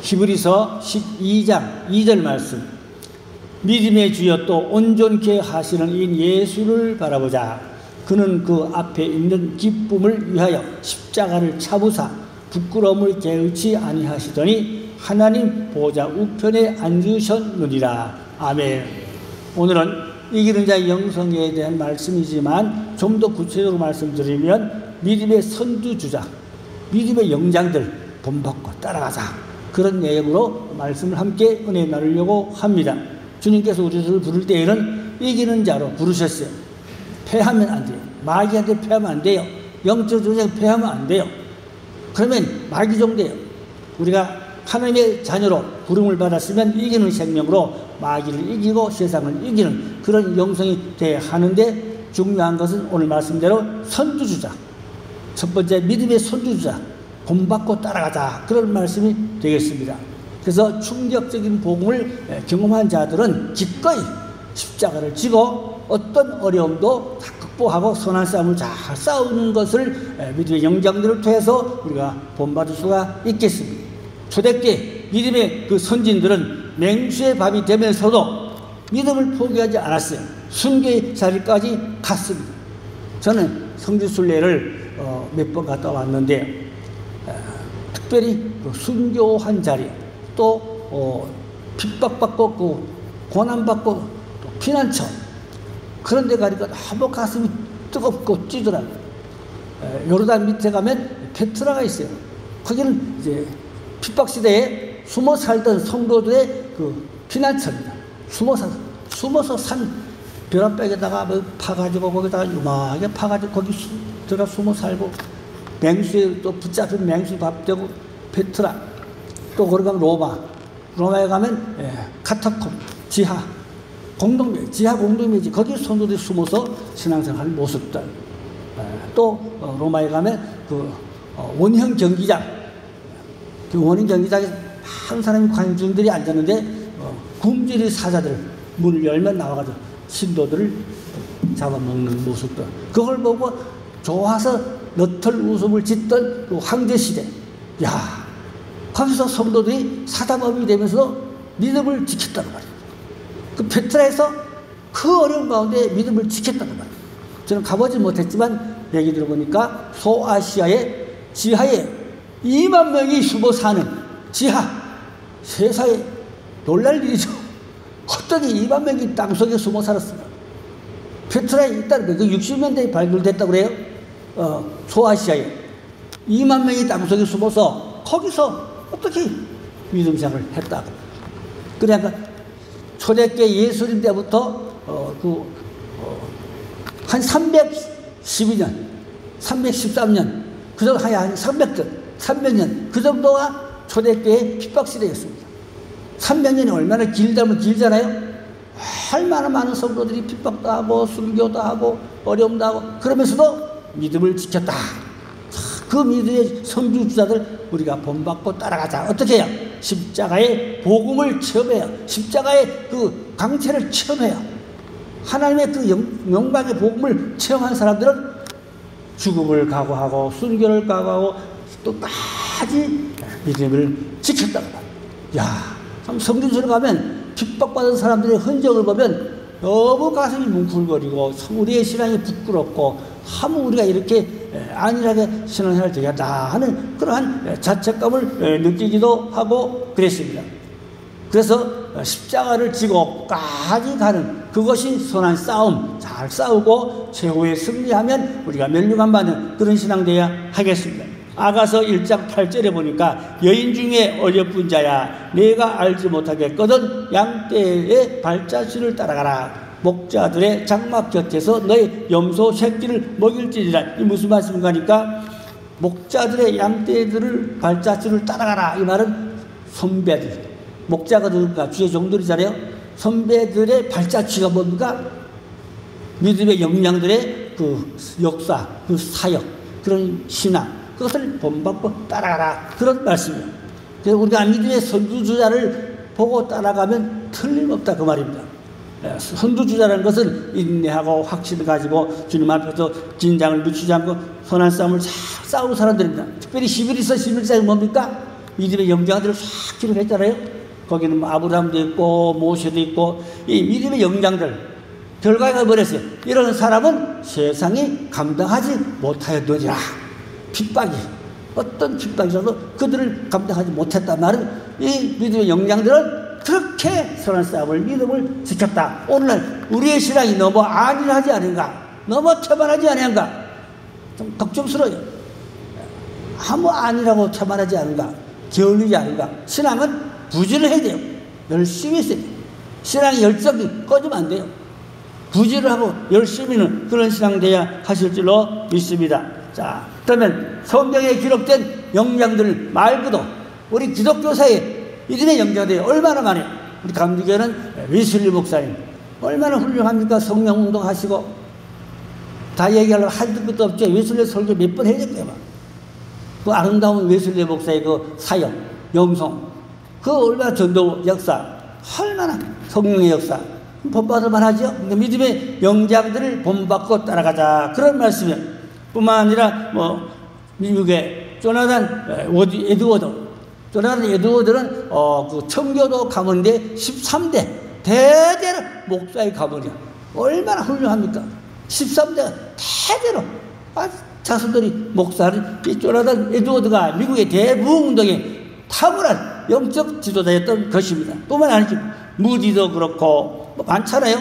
히브리서 12장 2절 말씀. 믿음의 주여 또 온전케 하시는 이 예수를 바라보자. 그는 그 앞에 있는 기쁨을 위하여 십자가를 참으사 부끄러움을 개의치 아니하시더니 하나님 보좌 우편에 앉으셨느니라. 아멘. 오늘은 이기는 자의 영성에 대한 말씀이지만 좀 더 구체적으로 말씀드리면 믿음의 선두주자, 믿음의 영장들 본받고 따라가자, 그런 내용으로 말씀을 함께 은혜 나누려고 합니다. 주님께서 우리를 부를 때에는 이기는 자로 부르셨어요. 패하면 안 돼요. 마귀한테 패하면 안 돼요. 영적 전쟁 패하면 안 돼요. 그러면 마귀종 돼요. 우리가 하나님의 자녀로 부름을 받았으면 이기는 생명으로 마귀를 이기고 세상을 이기는 그런 영성이 돼야 하는데, 중요한 것은 오늘 말씀대로 선두주자, 첫 번째 믿음의 선두주자, 본받고 따라가자, 그런 말씀이 되겠습니다. 그래서 충격적인 복음을 경험한 자들은 기꺼이 십자가를 지고 어떤 어려움도 다 극복하고 선한 싸움을 잘 싸우는 것을 믿음의 영장들을 통해서 우리가 본받을 수가 있겠습니다. 초대때 믿음의 그 선진들은 맹수의 밥이 되면서도 믿음을 포기하지 않았어요. 순교의 자리까지 갔습니다. 저는 성지순례를 몇 번 갔다 왔는데 특별히 그 순교한 자리, 또 핍박받고 그 고난받고 또 피난처, 그런 데 가니까 너무 가슴이 뜨겁고 찌더라고요. 요르단 밑에 가면 베트라가 있어요. 거기는 이제 핍박시대에 숨어 살던 성도들의 그 피난처입니다. 숨어서 산 벼락백에다가 뭐 파가지고 거기다가 유마하게 파가지고 거기 들어가 숨어 살고, 맹수에 또 붙잡힌 맹수 밥 되고 베트라, 또 거기 가면 로마에 가면 카타콤, 지하 공동묘지, 거기 성도들이 숨어서 신앙생활하는 모습들. 또 로마에 가면 그 원형 경기장, 그 원형 경기장에 한 사람이 관중들이 앉았는데 굶주린 사자들 문을 열면 나와가지고 신도들을 잡아먹는 모습들, 그걸 보고 좋아서 너털 웃음을 짓던 그 황제시대, 야, 거기서 성도들이 사자범이 되면서 믿음을 지켰다는 말이에요. 그 베트라에서 그 어려운 가운데 믿음을 지켰다는 말이에요. 저는 가보지 못했지만 얘기 들어보니까 소아시아의 지하에 2만 명이 숨어 사는 지하, 세상에 놀랄 일이죠. 어떻게 2만 명이 땅속에 숨어 살았습니까? 베트라에 있다는 거예요. 그 60년대에 발굴됐다고 그래요. 소아시아에 2만 명이 땅속에 숨어서 거기서 어떻게 믿음생활을 했다고. 그러니까 초대교회 예수님 때부터 한 312년, 313년, 그 정도 한 300년, 그 정도가 초대교회 핍박시대였습니다. 300년이 얼마나 길다면 길잖아요. 얼마나 많은 성도들이 핍박도 하고 순교도 하고 어려움도 하고, 그러면서도 믿음을 지켰다. 그 믿음의 선두주자들 우리가 본받고 따라가자. 어떻게 해요? 십자가의 복음을 체험해요. 십자가의 그 강체를 체험해요. 하나님의 그 영광의 복음을 체험한 사람들은 죽음을 각오하고 순교를 각오하고 또 끝까지 믿음을 지켰다고 합니다. 야, 참 성경서를 가면 핍박받은 사람들의 흔적을 보면 너무 가슴이 뭉클거리고 참 우리의 신앙이 부끄럽고, 참 우리가 이렇게 안일하게 신앙생활을 되겠다 하는 그러한 자책감을 느끼기도 하고 그랬습니다. 그래서 십자가를 지고 끝까지 가는 그것이 선한 싸움, 잘 싸우고 최후에 승리하면 우리가 멸류관 받는 그런 신앙 되어야 하겠습니다. 아가서 1장 8절에 보니까 여인 중에 어여쁜 자야, 내가 알지 못하겠거든 양떼의 발자취를 따라가라. 목자들의 장막 곁에서 너의 염소 새끼를 먹일지니라. 이 무슨 말씀인가 하니까 목자들의 양떼들을 발자취를 따라가라. 이 말은 선배들, 목자가 누굴까? 주의 종들이잖아요. 선배들의 발자취가 뭡니까? 믿음의 역량들의 그 역사, 그 사역, 그런 신앙, 그것을 본받고 따라가라. 그런 말씀이에요. 그래서 우리가 믿음의 선두주자를 보고 따라가면 틀림없다, 그 말입니다. 선두주자라는 것은 인내하고 확신을 가지고 주님 앞에서 긴장을 늦추지 않고 선한 싸움을 잘 싸우는 사람들입니다. 특별히 히브리서 11장이 뭡니까? 믿음의 영장들을 싹 기록했잖아요. 거기는 뭐 아브라함도 있고 모세도 있고 이 믿음의 영장들 결과가 뭐랬어요? 이런 사람은 세상이 감당하지 못하였느니라. 핍박이 어떤 핍박이 있어도 그들을 감당하지 못했단 말은 이 믿음의 영장들은 그렇게 선한 싸움을 믿음을 지켰다. 오늘날 우리의 신앙이 너무 안일하지 않은가, 너무 태만하지 않은가, 좀 걱정스러워요. 아무 안일하고 태만하지 않은가, 게을리지 않은가. 신앙은 부지런해야 돼요. 열심히 했어요. 신앙의 열정이 꺼지면 안 돼요. 부지를 하고 열심히는 그런 신앙 돼야 하실 줄로 믿습니다. 자, 그러면 성경에 기록된 영장들 말고도 우리 기독교사의 믿음의 영장들이 얼마나 많아요. 우리 감리교회는 웨슬리 목사님 얼마나 훌륭합니까? 성령운동 하시고 다 얘기하려고 한두 것도 없죠. 웨슬리 설교 몇 번 해야 될거예요. 그 아름다운 웨슬리 목사의 그 사역, 영성, 그 얼마나 전도 역사, 얼마나 성령의 역사 본받을 만하죠. 믿음의 영장들을 본받고 따라가자 그런 말씀이에요. 뿐만 아니라 뭐 미국의 조나단 에드워드는 그 청교도 가문대 13대 대대로 목사의 가문이야. 얼마나 훌륭합니까? 13대가 대대로 자손들이 목사를 이 조나단 에드워드가 미국의 대부흥운동의 탁월한 영적 지도자였던 것입니다. 뿐만 아니라 무디도 그렇고 뭐 많잖아요.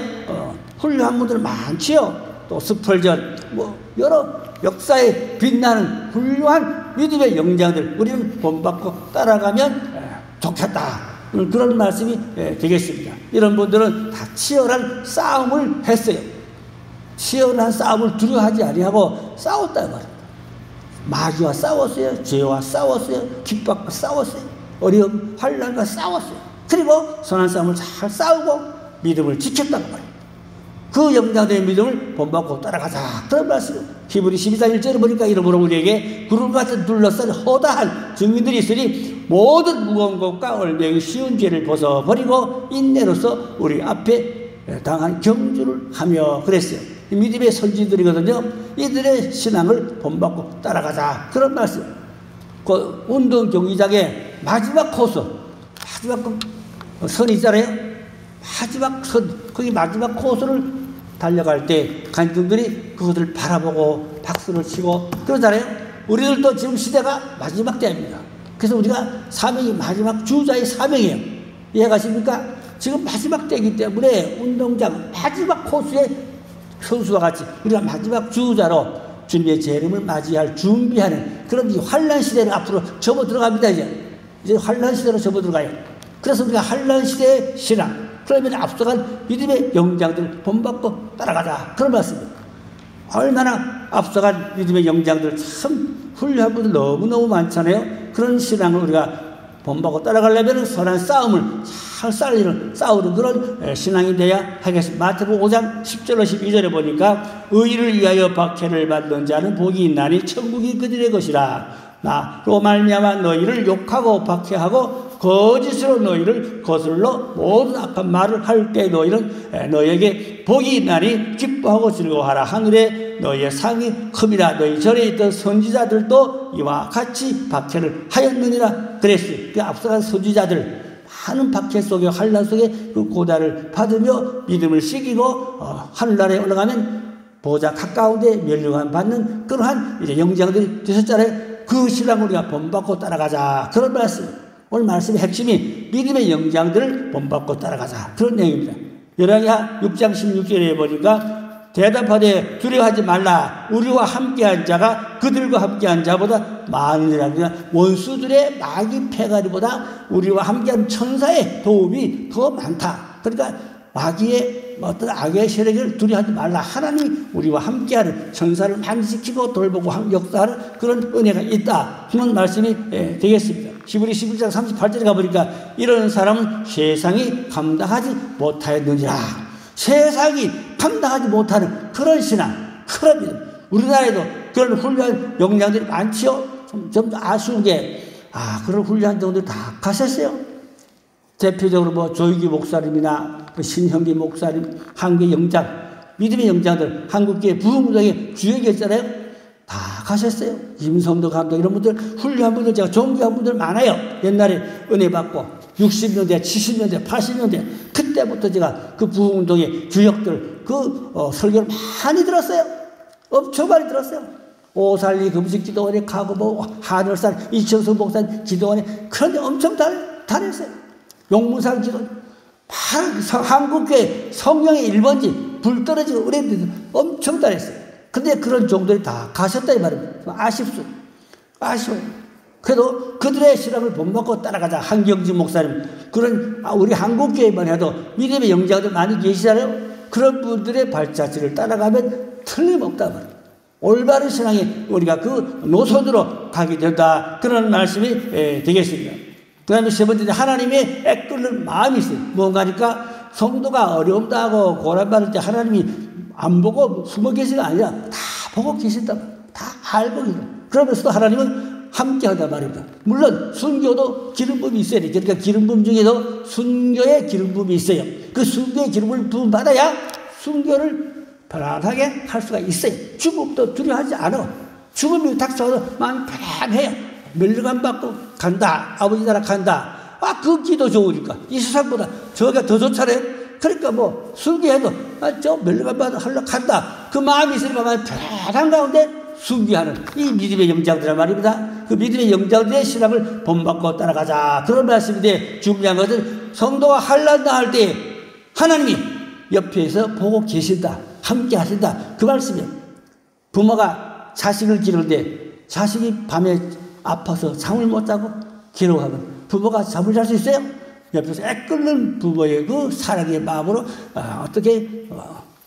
훌륭한 분들 많지요. 또 스펄전 뭐 여러 역사에 빛나는 훌륭한 믿음의 영장들 우리는 본받고 따라가면 좋겠다. 그런 말씀이 되겠습니다. 이런 분들은 다 치열한 싸움을 했어요. 치열한 싸움을 두려워하지 아니하고 싸웠다 말입니다. 마귀와 싸웠어요. 죄와 싸웠어요. 핍박과 싸웠어요. 어려움, 환난과 싸웠어요. 그리고 선한 싸움을 잘 싸우고 믿음을 지켰다고 말입니다. 그 영장들의 믿음을 본받고 따라가자. 그런 말씀. 히브리 12장 1절에 보니까 이러므로 우리에게 구름과 같은 둘러싼 허다한 증인들이 있으니 모든 무거운 것과 얼매기 쉬운 죄를 벗어버리고 인내로서 우리 앞에 당한 경주를 하며 그랬어요. 믿음의 선지들이거든요. 이들의 신앙을 본받고 따라가자. 그런 말씀. 그 운동 경기장의 마지막 코스, 마지막 선 있잖아요. 마지막 선, 거기 마지막 코스를 달려갈 때 관중들이 그것을 바라보고 박수를 치고 그러잖아요. 우리들도 지금 시대가 마지막 때입니다. 그래서 우리가 사명이 마지막 주자의 사명이에요. 이해가십니까? 지금 마지막 때이기 때문에 운동장 마지막 코스에 선수와 같이 우리가 마지막 주자로 주님의 재림을 맞이할 준비하는 그런 환난 시대를 앞으로 접어 들어갑니다. 이제 환난 시대로 접어 들어가요. 그래서 우리가 환난 시대의 신앙, 그러면 앞서간 믿음의 영장들 본받고 따라가자. 그런 말씀입니다. 얼마나 앞서간 믿음의 영장들 참 훌륭한 분들 너무너무 많잖아요. 그런 신앙을 우리가 본받고 따라가려면 선한 싸움을 잘 싸우는 그런 신앙이 되어야 하겠습니다. 마태복음 5장 10절로 12절에 보니까 의를 위하여 박해를 받는 자는 복이 있나니 천국이 그들의 것이라. 나로 말미암아 너희를 욕하고 박해하고 거짓으로 너희를 거슬러 모든 악한 말을 할 때 너희는 너희에게 복이 있나니 기뻐하고 즐거워하라. 하늘에 너희의 상이 큼이라. 너희 절에 있던 선지자들도 이와 같이 박해를 하였느니라 그랬어요. 그 앞서간 선지자들 많은 박해 속에 환난 속에 그 고난을 받으며 믿음을 시기고 하늘나라에 올라가면 보좌 가까운데 멸류관 받는 그러한 이제 영장들이 되셨잖아요. 그 신앙을 우리가 본받고 따라가자. 그런 말씀. 오늘 말씀의 핵심이 믿음의 영장들을 본받고 따라가자. 그런 내용입니다. 열왕기하 6장 16절에 보니까 대답하되 두려워하지 말라. 우리와 함께한 자가 그들과 함께한 자보다 많으니라. 원수들의 마귀 패가리보다 우리와 함께한 천사의 도움이 더 많다. 그러니까 마귀의 어떤 악의 세력을 두려워하지 말라. 하나님이 우리와 함께하는 천사를 만지키고 돌보고 역사하는 그런 은혜가 있다. 그런 말씀이 되겠습니다. 히브리 11장 38절에 가보니까 이런 사람은 세상이 감당하지 못하였느니라. 세상이 감당하지 못하는 그런 신앙, 그런 믿음. 우리나라에도 그런 훌륭한 영장들이 많지요. 좀 아쉬운 게 그런 훌륭한 정도들 다 가셨어요. 대표적으로 뭐 조익기 목사님이나 신형기 목사님, 한국의 영장, 믿음의 영장들, 한국교회 부흥운동의 주역이었잖아요. 다 가셨어요. 임성도 감독 이런 분들 훌륭한 분들 제가 존경한 분들 많아요. 옛날에 은혜 받고 60년대, 70년대, 80년대 그때부터 제가 그 부흥운동의 주역들 설교를 많이 들었어요. 엄청 많이 들었어요. 오살리 금식기도원에 가고 뭐 한월산 이천수 목사님 기도원에 그런데 엄청 다녔어요. 용문산 기도 한국교회 성령의 1번지 불 떨어지고 그랬는데 엄청 다녔어요. 근데 그런 종들이 다 가셨다 이 말입니다. 아쉬워요. 그래도 그들의 실험을 본받고 따라가자. 한경진 목사님 그런 우리 한국교회만 해도 믿음의 영자들 많이 계시잖아요. 그런 분들의 발자취를 따라가면 틀림없다 말이에요. 올바른 신앙에 우리가 그 노선으로 가게 된다. 그런 말씀이 되겠습니다. 그 다음에 세 번째, 하나님의 애끓는 마음이 있어요. 뭔가 하니까 성도가 어려움도 하고 고난받을 때 하나님이 안 보고 숨어 계시가 아니라 다 보고 계신다. 다 알고 계신다. 그러면서도 하나님은 함께 하단 말입니다. 물론 순교도 기름붐이 있어야 돼요. 그러니까 기름붐 중에도 순교의 기름붐이 있어요. 그 순교의 기름을 부음 받아야 순교를 편안하게 할 수가 있어요. 죽음도 두려워하지 않아. 죽음이 닥쳐도 마음이 편안해요. 멸류관 받고 간다. 아버지 나라 간다. 그 기도 좋으니까. 이 세상보다 저가 더 좋잖아요. 그러니까 뭐 순교해도 저 멸류관 받아 하려고 간다. 그 마음이 있으니까 마음이 편안한 가운데 순교하는 이 믿음의 영장들란 말입니다. 그 믿음의 영장들의 신앙을 본받고 따라가자. 그런 말씀인데 중요한 것은 성도가 환난 당할 때 하나님이 옆에서 보고 계신다. 함께 하신다. 그 말씀이에요. 부모가 자식을 기르는데 자식이 밤에 아파서 잠을 못 자고 괴로워하면 부모가 잠을 잘 수 있어요? 옆에서 애끓는 부모의 그 사랑의 마음으로 어떻게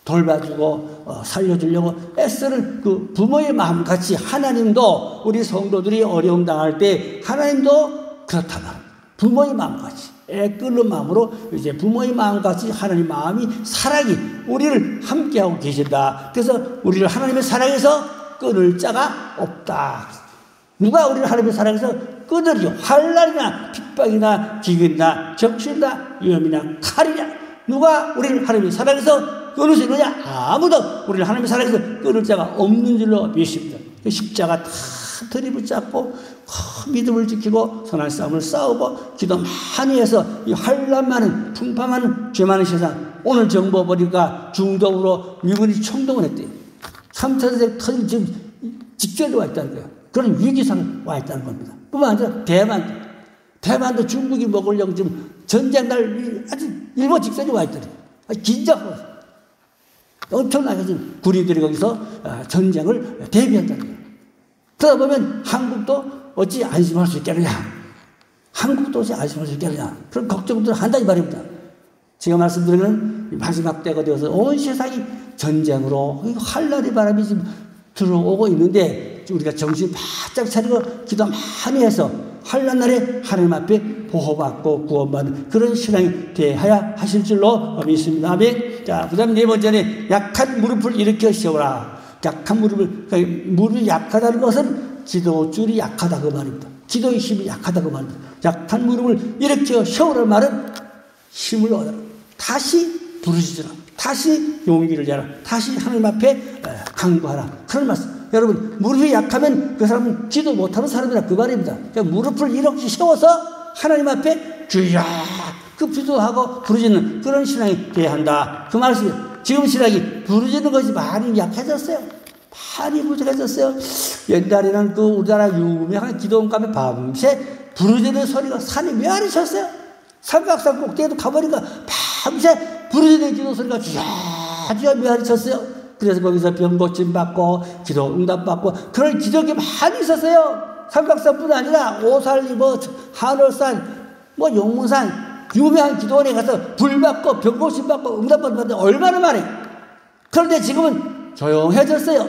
돌봐주고 살려주려고 애쓰는 그 부모의 마음같이 하나님도 우리 성도들이 어려움 당할 때 하나님도 그렇다면 부모의 마음같이 애끓는 마음으로 이제 부모의 마음같이 하나님 마음이 사랑이 우리를 함께하고 계신다. 그래서 우리를 하나님의 사랑에서 끊을 자가 없다. 누가 우리를 하나님의 사랑에서 끊으리요? 환난이나 핍박이나 기근이나 적신이나 위험이나 칼이냐? 누가 우리를 하나님의 사랑에서 끊을 수 있느냐? 아무도 우리를 하나님의 사랑에서 끊을 자가 없는 줄로 믿습니다. 십자가 다 들이붙잡고 믿음을 지키고 선한 싸움을 싸우고 기도 많이 해서 이 환난 많은 풍파 많은 죄 많은 세상 오늘 정보 보니까 중동으로 미군이 총동을 했대요. 3차 대전 터질 지금 직전에 와 있다는 거예요. 그런 위기상에 와 있다는 겁니다. 뿐만 아니라 대만도 중국이 먹으려고 지금 전쟁 날 아주 일본 직전에 와 있더니 긴장하고 엄청나게 지금 군인들이 거기서 전쟁을 대비한다는 거예요. 그러다 보면 한국도 어찌 안심할 수 있겠느냐. 한국도 어찌 안심할 수 있겠느냐. 그런 걱정들을 한다 이 말입니다. 제가 말씀드리는 마지막 때가 되어서 온 세상이 전쟁으로 환란의 바람이 지금 들어오고 있는데 우리가 정신 바짝 차리고 기도 많이 해서 환난 날에 하나님 앞에 보호받고 구원받는 그런 신앙이 되어야 하실 줄로 믿습니다. 아멘. 자, 그 다음 네 번째는 약한 무릎을 일으켜 세우라. 약한 무릎이 약하다는 것은 기도줄이 약하다 그 말입니다. 기도의 힘이 약하다 그 말입니다. 약한 무릎을 일으켜 세우라는 말은 힘을 얻어라. 다시 부르짖으라. 다시 용기를 내라. 다시 하나님 앞에 간구하라. 그런 말씀. 여러분 무릎이 약하면 그 사람은 기도 못하는 사람이라 그 말입니다. 그러니까 무릎을 이렇게 세워서 하나님 앞에 주여 그 기도하고 부르짖는 그런 신앙이 되어야 한다. 그 말씀이에요. 지금 신앙이 부르짖는 것이 많이 약해졌어요. 많이 부족해졌어요. 옛날에는 그 우리나라 유명한 기도원 가면 밤새 부르짖는 소리가 산이 메아리쳤어요. 삼각산 꼭대기도 가보니까 밤새 부르짖는 기도 소리가 주저 메아리쳤어요. 그래서 거기서 병 고침 받고 기도 응답 받고 그런 기적이 많이 있었어요. 삼각산뿐 아니라 오살리 한월산 용문산 유명한 기도원에 가서 불 받고 병 고침 받고 응답 받는데 얼마나 많아요. 그런데 지금은 조용해졌어요.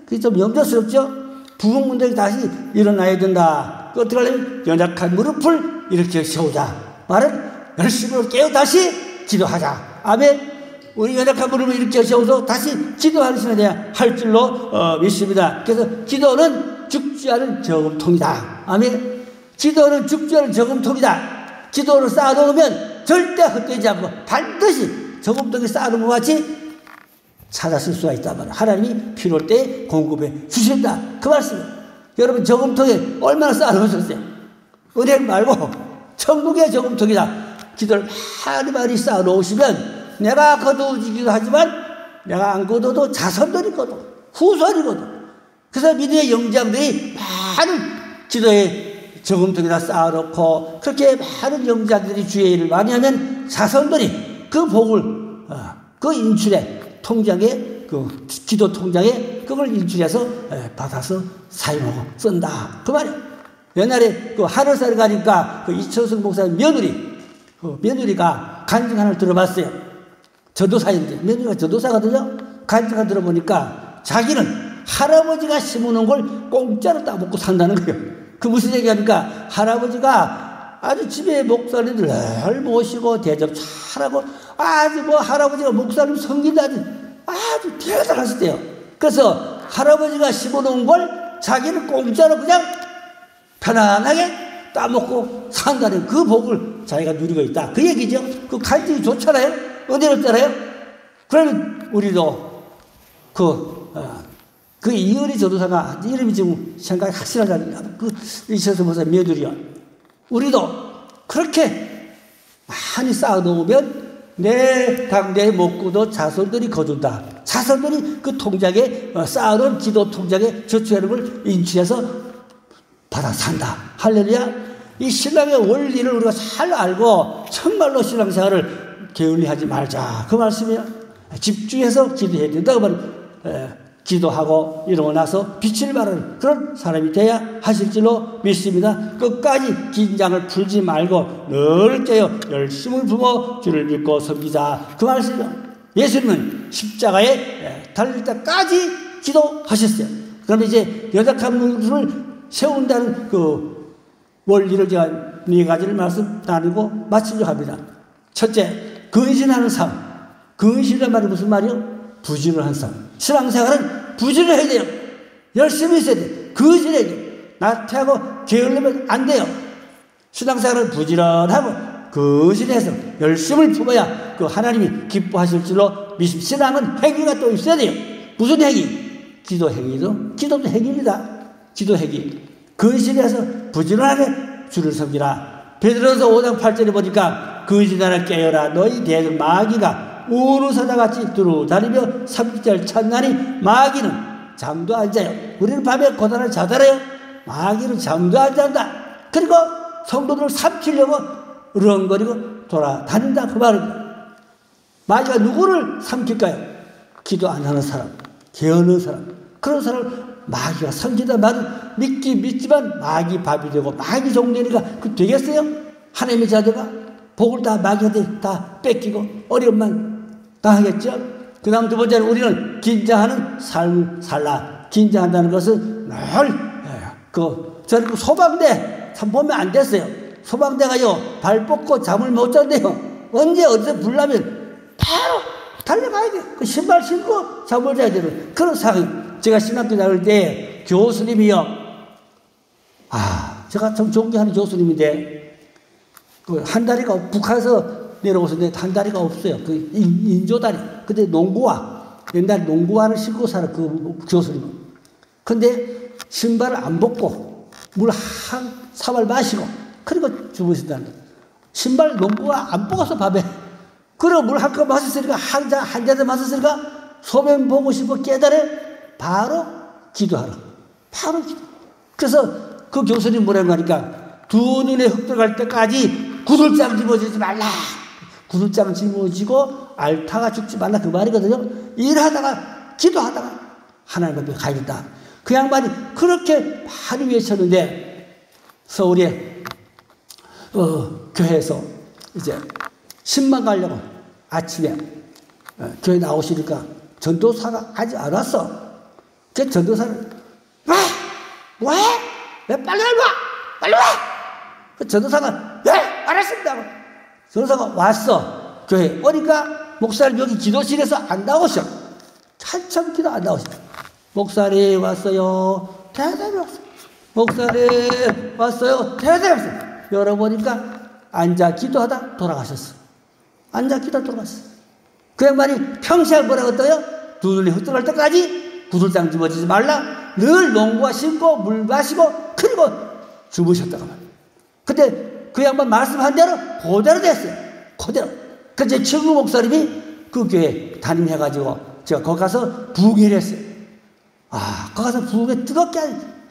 그게 좀 염려스럽죠. 부흥문들이 다시 일어나야 된다. 어떻게 하려면 연약한 무릎을 이렇게 세우자. 말은 열심히 깨어 다시 기도하자. 아멘. 우리 연약한 무릎을 일으켜 세워서 다시 기도하는 시간이 돼야 할 줄로 믿습니다. 그래서 기도는 죽지 않은 저금통이다. 아멘. 기도는 죽지 않은 저금통이다. 기도를 쌓아놓으면 절대 헛되지 않고 반드시 저금통에 쌓아놓은 것 같이 찾았을 수가 있다면 하나님이 필요할 때 공급해 주신다. 그 말씀. 여러분 저금통에 얼마나 쌓아놓으셨어요? 은행 말고 천국의 저금통이다. 기도를 많이 쌓아놓으시면 내가 거두어지기도 하지만 내가 안 거둬도 자손들이 거둬. 후손이 거둬. 그래서 믿음의 영장들이 많은 기도에 저금통에다 쌓아놓고 그렇게 많은 영장들이 주의 일을 많이 하면 자손들이 그 복을 그 인출에 통장에 그 기도 통장에 그걸 인출해서 받아서 사용하고 쓴다. 그 말이에요. 옛날에 그 하늘살이 가니까 그 이철승 목사의 며느리가 간증 하나를 들어봤어요. 전도사인데 며느리가 전도사거든요. 간증 하나 들어보니까 자기는 할아버지가 심어놓은 걸 공짜로 따먹고 산다는 거예요. 그 무슨 얘기하니까 할아버지가 아주 집에 목사님들 늘 모시고 대접 잘하고 아주 뭐 할아버지가 목사님 섬긴다지 아주 대단하시대요. 그래서 할아버지가 심어놓은 걸 자기는 공짜로 그냥 편안하게 따먹고 산다는 그 복을 자기가 누리고 있다. 그 얘기죠. 그 간증이 좋잖아요. 은혜롭잖아요. 그러면 우리도 그 이은희 전도사가 이름이 지금 생각이 확실하지 않는다. 그 이철수 목사 며느리요. 우리도 그렇게 많이 쌓아놓으면 내 당대에 먹고도 자손들이 거둔다. 자손들이 그 통장에 쌓아놓은 기도 통장에 저축하는 걸 인출해서 받아 산다. 할렐루야. 이 신앙의 원리를 우리가 잘 알고 정말로 신앙생활을 게을리하지 말자. 그 말씀이에요. 집중해서 기도해야 된다고 말합니다. 기도하고 이러고 나서 빛을 발하는 그런 사람이 돼야 하실 줄로 믿습니다. 끝까지 긴장을 풀지 말고 늘 깨어 열심을 부어 주를 믿고 섬기자. 그 말씀이죠. 예수님은 십자가에 달릴 때까지 기도하셨어요. 그러면 이제 연약한 분을 세운다는 그 원리를 제가 4가지를 말씀 나누고 마치려고 합니다. 첫째, 근신하는 삶. 근신이란 말이 무슨 말이요? 부지런한 삶. 신앙생활은 부지런해야 돼요. 열심히 있어야 돼요. 근신해야 돼요. 나태하고 게을르면 안 돼요. 신앙생활은 부지런하고 근신해서 열심을 품어야 그 하나님이 기뻐하실 줄로 믿습니다. 신앙은 행위가 또 있어야 돼요. 무슨 행위? 기도 행위도 기도도 행위입니다. 기도 행위. 근신해서 부지런하게 주를 섬기라. 베드로서 5장 8절에 보니까 근신하라 깨어라 너희 대적 마귀가 우는 사자같이 두루다니며 30절 찾나니 마귀는 잠도 안 자요. 우리는 밤에 고단을 자더래요. 마귀는 잠도 안 잔다. 그리고 성도들을 삼키려고 으렁거리고 돌아다닌다. 그 말입니다. 마귀가 누구를 삼킬까요? 기도 안 하는 사람, 게으른 사람. 그런 사람을 마귀가 삼키다 말은 믿지만 마귀 밥이 되고 마귀 종되니까 그 되겠어요? 하나님의 자녀가 복을 다 마귀한테 다 뺏기고 어려움만 당하겠죠? 그 다음 2번째는 우리는 긴장하는 삶을 살라. 긴장한다는 것은 저는 소방대 참 보면 안 됐어요. 소방대가요 발 뻗고 잠을 못 잔대요. 언제 어디서 불나면 바로 달려가야 돼요. 그 신발 신고 잠을 자야 되는 그런 상황. 제가 신학교 다닐 때 교수님이요. 제가 참 존경하는 교수님인데 그 한 다리가 북한에서 내려오셨는데 한 다리가 없어요. 그 인조다리. 근데 농구화. 옛날 농구화를 신고 살아 그 교수님. 근데 신발을 안 벗고 물 한 사발 마시고 그리고 주무신다는 거예요. 신발 농구화 안 벗어서 밤에. 그리고 물 한 컵 마셨으니까 한 잔 마셨으니까 소변 보고 싶어 깨달아 바로 기도하라. 바로 기도. 그래서 그 교수님 뭐라고 하니까 두 눈에 흙 들어갈 때까지 구슬장 짊어지지 말라. 구슬장 짊어지고 앓다가 죽지 말라. 그 말이거든요. 일하다가 기도하다가 하나님 앞에 가야겠다. 그 양반이 그렇게 많이 외쳤는데 서울에 교회에서 이제 신방 가려고 아침에 교회 나오시니까 전도사가 아직 안 왔어. 그 전도사는 왜 빨리 와! 빨리 와! 그 전도사가 알았습니다. 전도사가 왔어. 교회 오니까 목사님 여기 기도실에서 안 나오셔. 한참 기도 안 나오셔. 목사님 왔어요. 대답이 없어. 목사님 왔어요. 대답이 없어. 열어보니까 앉아 기도하다 돌아가셨어. 앉아 기도하다 돌아가셨어. 그 양반이 평생 뭐라고 했어요? 두 눈이 흩어갈 때까지 구슬장 집어지지 말라. 늘 농구와 씻고 물 마시고 그리고 주무셨다고 말이에요. 근데 그 양반 말씀한 대로 그대로 됐어요. 그대로. 그래서 제 친구 목사님이 그 교회 담임해가지고 제가 거기 가서 부흥회를 했어요. 거기 가서 부흥회 뜨겁게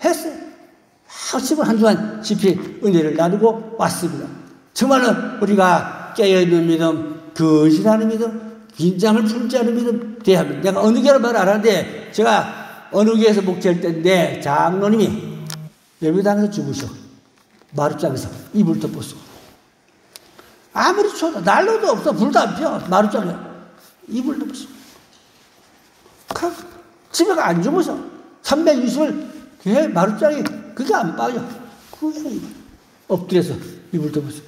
했어요. 하루씩은 한 주간 집회 은혜를 나누고 왔습니다. 정말로 우리가 깨어있는 믿음, 거짓하는 믿음, 긴장을 풀지 않은 믿음, 대합니다. 내가 어느 교회를 말 안 하는데, 제가 어느 교회에서 목회할 때인데, 장로님이 예배당에서 주무셔. 마룻장에서 이불 덮었어. 아무리 추워도 난로도 없어. 불도 안 펴. 마룻장에 이불 덮었어. 집에 안 주무셔. 320을 교회 마룻장에 그게 안 빠져. 그게 엎드려서 이불 덮었어.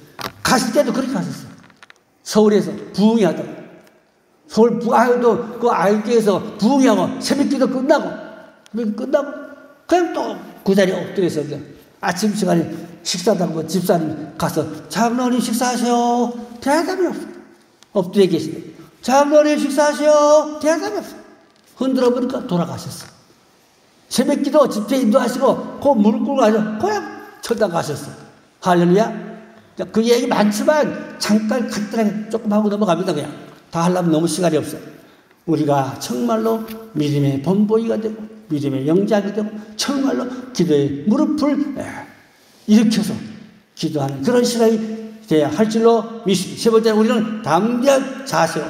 가실 때도 그렇게 가셨어. 서울에서 부흥회 하다가. 서울 그 아이교에서 부흥회하고 새벽기도 끝나고 그냥 또 그 자리에 엎드려서 아침 시간에 식사도 하고 집사님 가서 장로님 식사하세요. 대답이 없어. 엎드려 계시네. 장로님 식사하세요. 대답이 없어. 흔들어 보니까 돌아가셨어. 새벽기도 집회 인도하시고 그 무릎 꿇고 가서 그냥 천당 가셨어. 할렐루야. 그 얘기 많지만 잠깐 간단하게 조금 하고 넘어갑니다. 그냥 다 하려면 너무 시간이 없어. 우리가 정말로 믿음의 본보기가 되고 믿음의 영장이 되고 정말로 기도의 무릎을 일으켜서 기도하는 그런 시간이 돼야 할 줄로 믿습니다. 세 번째는 우리는 담대한 자세로,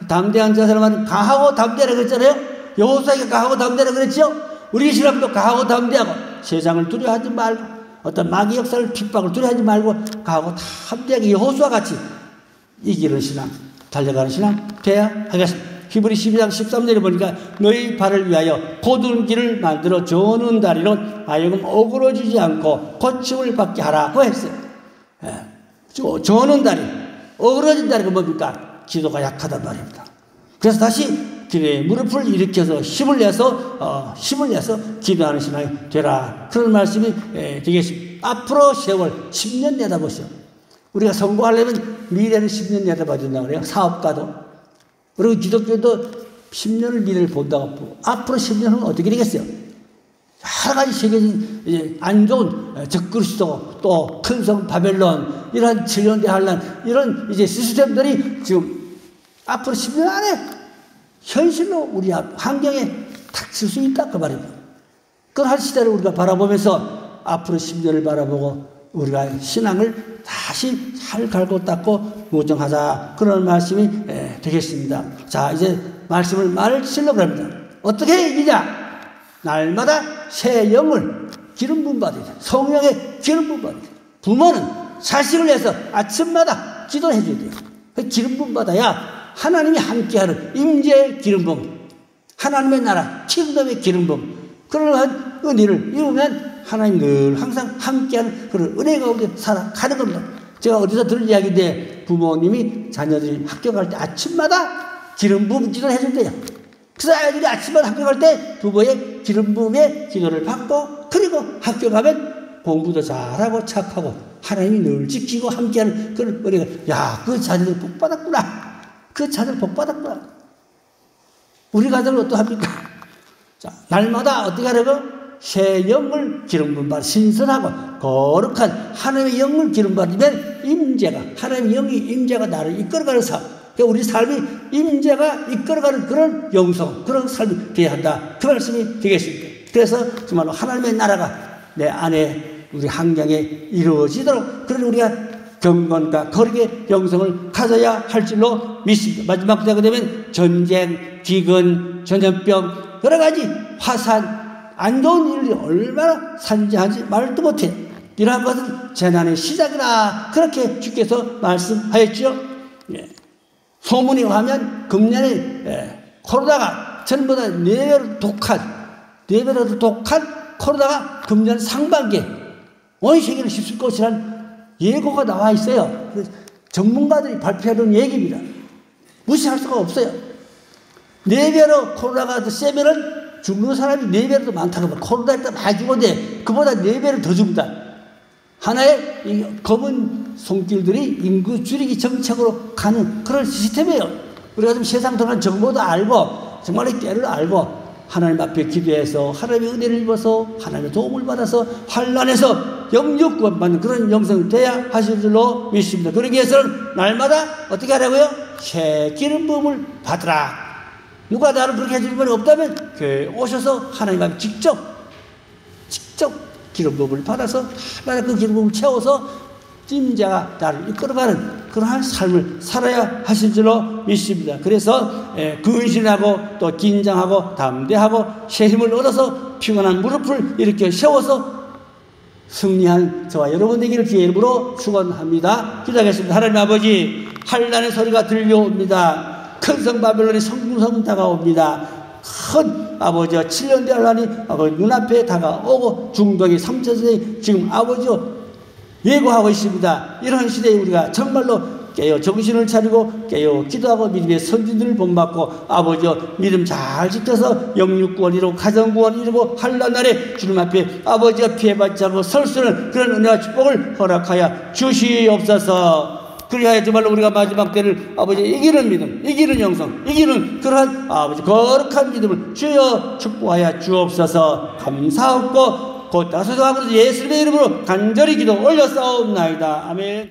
담대한 자세로 말하면 강하고 담대하라 그랬잖아요. 여호수아에게 강하고 담대하라 그랬죠. 우리 신앙도 강하고 담대하고 세상을 두려워하지 말고 어떤 마귀 역사를 핍박을 두려워하지 말고 강하고 담대하게 여호수아 같이 이기는 신앙, 달려가는 신앙 돼야 하겠습니다. 히브리 12장 13절에 보니까 너희 발을 위하여 곧은 길을 만들어 저는 다리로 하여금 어그러지지 않고 고침을 받게 하라고 했어요. 저는 다리, 어그러진 다리가 뭡니까? 기도가 약하단 말입니다. 그래서 다시 기도의 무릎을 일으켜서 힘을 내서 기도하는 신앙이 되라. 그런 말씀이 되겠습니다. 앞으로 세월 10년 내다보시오. 우리가 성공하려면 미래는 10년 내다봐야 된다고 그래요. 사업가도. 그리고 기독교도 10년을 미래를 본다고 보고 앞으로 10년은 어떻게 되겠어요? 여러 가지 세계적인 안 좋은 적그리스도 또 큰 성 바벨론 이런 질병대 환란 이런 이제 시스템들이 지금 앞으로 10년 안에 현실로 우리 환경에 닥칠 수 있다 그 말입니다. 그런 시대를 우리가 바라보면서 앞으로 10년을 바라보고 우리가 신앙을 다시 잘 갈고 닦고 무정하자 그런 말씀이 되겠습니다. 자, 이제 말씀을 마치려고 합니다. 어떻게 이기냐? 날마다 새 영을 기름 부음 받아야 돼. 성령의 기름 부음 받아야 돼. 부모는 자식을 위해서 아침마다 기도해 줘야 돼요. 기름 부음 받아야 하나님이 함께하는 임재의 기름 부음, 하나님의 나라 킹덤의 기름 부음 그러한 은혜를 이루면 하나님 늘 항상 함께하는 그런 은혜 가운데 살아가는 겁니다. 제가 어디서 들은 이야기인데 부모님이 자녀들이 학교 갈 때 아침마다 기름 부음 기도를 해준대요. 그래서 아이들이 아침마다 학교 갈 때 부모의 기름 부음의 기도를 받고 그리고 학교 가면 공부도 잘하고 착하고 하나님이 늘 지키고 함께하는 그런 은혜가 야, 그 자녀들 복 받았구나. 그 자녀들 복 받았구나. 우리 가정은 어떠합니까? 자, 날마다 어떻게 하려고? 새 영을 기름 부음 받아 신선하고 거룩한 하나님의 영을 기름 받으면 임재가 하나님의 영이 임재가 나를 이끌어가는 삶. 그러니까 우리 삶이 임재가 이끌어가는 그런 영성 그런 삶이 되어야 한다. 그 말씀이 되겠습니다. 그래서 정말로 하나님의 나라가 내 안에 우리 환경에 이루어지도록 그런 우리가 경건과 거룩의 영성을 가져야 할 줄로 믿습니다. 마지막 때가 되면 전쟁, 기근, 전염병 여러 가지 화산 안 좋은 일이 얼마나 산재하지 말도 못해. 이러한 것은 재난의 시작이라 그렇게 주께서 말씀하였죠. 소문이 하면 금년에 코로나가 전보다 4배로 독한 코로나가 금년 상반기에 온 세계를 휩쓸 것이라는 예고가 나와 있어요. 전문가들이 발표하는 얘기입니다. 무시할 수가 없어요. 4배로 코로나가 세면은 죽는 사람이 4배로 더 많다고 봐. 코로나 때 많이 죽었는데 그보다 4배를 더 죽는다. 하나의 이 검은 손길들이 인구 줄이기 정책으로 가는 그런 시스템이에요. 우리가 좀 세상 돌아가는 정보도 알고 정말 때를 알고 하나님 앞에 기도해서 하나님의 은혜를 입어서 하나님의 도움을 받아서 환난에서 영육 구원받는 그런 영성이 돼야 하실 줄로 믿습니다. 그러기 위해서는 날마다 어떻게 하라고요? 새 기름 부음을 받으라. 누가 나를 그렇게 해줄 분이 없다면 교회에 오셔서 하나님 앞에 직접 기름 부음을 받아서 날마다 그 기름 부음을 채워서 찜자가 나를 이끌어가는 그러한 삶을 살아야 하실 줄로 믿습니다. 그래서 근신하고 또 긴장하고 담대하고 새 힘을 얻어서 피곤한 무릎을 이렇게 세워서 승리한 저와 여러분 되기를 주의 이름으로 축원합니다. 기도하겠습니다. 하나님 아버지, 환난의 소리가 들려옵니다. 큰 성 바벨론의 성궁성 다가옵니다. 큰 아버지 7년대 환난이 아버지 눈앞에 다가오고 중동의 3차 세대 지금 아버지요 예고하고 있습니다. 이런 시대에 우리가 정말로 깨어 정신을 차리고 깨어 기도하고 믿음의 선진들을 본받고 아버지여 믿음 잘 지켜서 영육구원 이루고 가정구원 이루고 환난 날에 주님 앞에 아버지여 피해받지 않고 설 수 있는 그런 은혜와 축복을 허락하여 주시옵소서. 그리하여 정말로 우리가 마지막 때를 아버지 이기는 믿음, 이기는 영성, 이기는 그러한 아버지 거룩한 믿음을 주여 축복하여 주옵소서. 감사하고 곧 다소서하고 예수님의 이름으로 간절히 기도 올렸사옵나이다. 아멘.